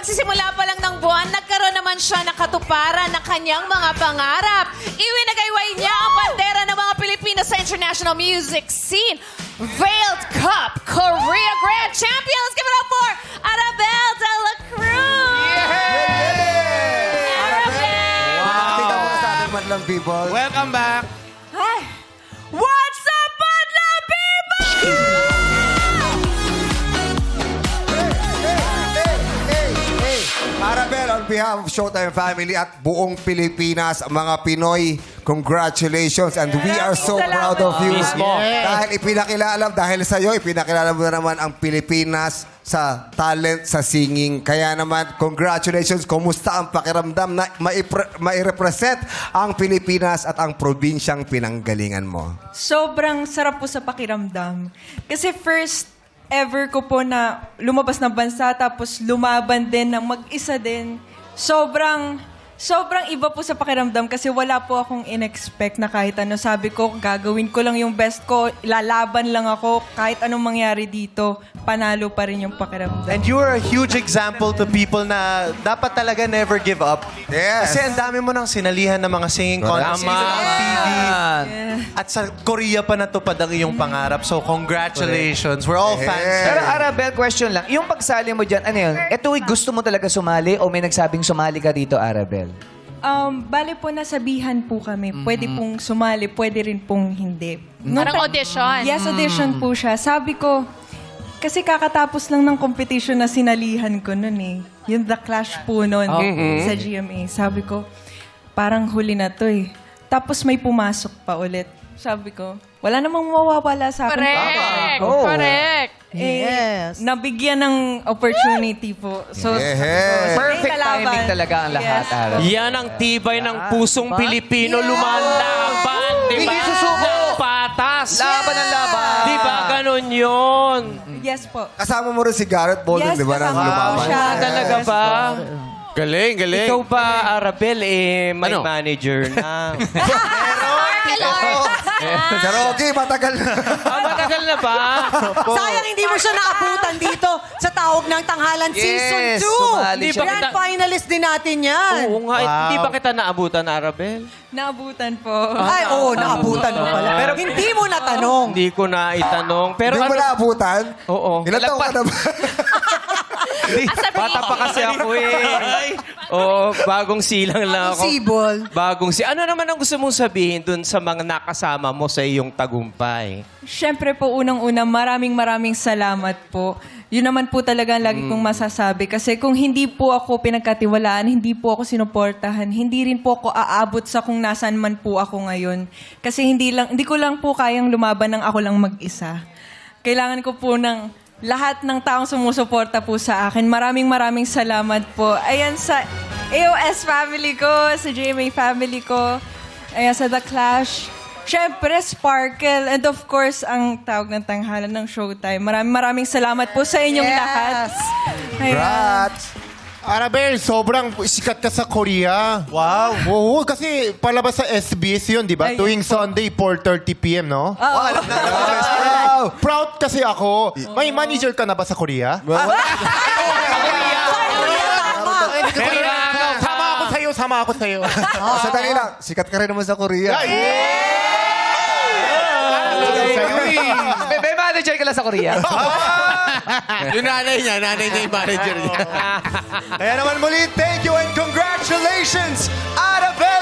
pagsisimula pa lang ng buwan, nagkaroon naman siya ng katuparan ng kanyang mga pangarap. Iwinagayway niya ang bandera ng mga Pilipino sa international music scene. Veiled Cup Korea Grand Champion. Let's give it up for Arabel de la Cruz. Arabel! Tingnan mo sa ating madlang people. Welcome back. Ay, what's up, madlang people? Arabel, on behalf of Showtime Family at buong Pilipinas, mga Pinoy, congratulations and we are so proud of you. Dahil dahil sa iyo, ipinakilala mo na naman ang Pilipinas sa talent, sa singing. Kaya naman, congratulations. Kumusta ang pakiramdam na mai-represent ang Pilipinas at ang probinsyang pinanggalingan mo? Sobrang sarap po sa pakiramdam. Kasi first ever ko po na lumabas ng bansa tapos lumaban din ng mag-isa din. Sobrang iba po sa pakiramdam kasi wala po akong in-expect na kahit ano. Sabi ko, gagawin ko lang yung best ko, lalaban lang ako, kahit anong mangyari dito, panalo pa rin yung pakiramdam. And you are a huge example to people na dapat talaga never give up. Yes. Kasi ang dami mo nang sinalihan ng mga singing contests on TV. At sa Korea pa natupad ang iyong pangarap. So congratulations. We're all fans. Pero Arabel, question lang. Yung pagsali mo dyan, ano yun? Ito, gusto mo talaga sumali o may nagsabing sumali ka dito, Arabel? Bale po, nasabihan po kami. Pwede pong sumali, pwede rin pong hindi. Parang audition. Yes, audition po siya. Sabi ko, kasi kakatapos lang ng competition na sinalihan ko nun eh. Yung The Clash po nun sa GMA. Sabi ko, parang huli na to eh. Tapos may pumasok pa ulit. Sabi ko, wala namang mawawala sa akin. Correct. Oh. Correct. Nabigyan ng opportunity po. So, Yes. Perfect timing talaga ang lahat, Arabel. Yan ang tibay ng pusong Pilipino lumalaban, di ba? Hindi susuko. Ng patas. Laban ang laban. Di ba ganon yun? yes po. Kasama mo rin si Garrett Bolden, Yes, di ba? Nang kasama ko lumaban. siya. Talaga ba? Galing, galing. Ikaw ba, Arabel, may Ano? manager na? Si Rocky, matagal na. Matagal na ba? Sayang hindi mo siya naabutan dito sa Tawag ng Tanghalan Season 2. sumali siya. Grand finalist din natin yan. Oo nga, hindi ba kita naabutan, Arabel? Naabutan po. Ay, oo, naabutan mo pala. Pero hindi mo natanong. Hindi ko na itanong. Pero Hindi mo ano? naabutan? Oo. Ilan taong ka na ba? Bata pa kasi ako eh. Oo, bagong silang lang ako. Sibol. Ano naman ang gusto mong sabihin dun sa mga nakasama mo sa iyong tagumpay? Siyempre po, unang-una, maraming salamat po. Yun naman po talaga ang lagi kong masasabi. Kasi kung hindi po ako pinagkatiwalaan, hindi po ako sinuportahan, hindi rin po ako aabot sa kung nasaan man po ako ngayon. Kasi hindi ko lang po kayang lumaban ng ako lang mag-isa. Kailangan ko po ng lahat ng taong sumusuporta po sa akin. Maraming salamat po. Ayan sa AOS family ko, sa GMA family ko, ayan sa The Clash. Siyempre, Sparkle. And of course, ang Tawag ng Tanghalan ng Showtime. Maraming salamat po sa inyong lahat. Ayan. Congrats. Arabel, sobrang sikat ka sa Korea. Wow. Oo, kasi palabas sa SBS yun, di ba? Ay, Tuwing Sunday, 4:30 p.m., no? Wow. Proud kasi ako. May manager ka na ba sa Korea? Sama ako sa'yo. Sandali lang. Sikat ka rin naman sa Korea. May manager ka lang sa Korea? Yung nanay niya yung manager niya. Kaya naman muli, thank you and congratulations, Arabel!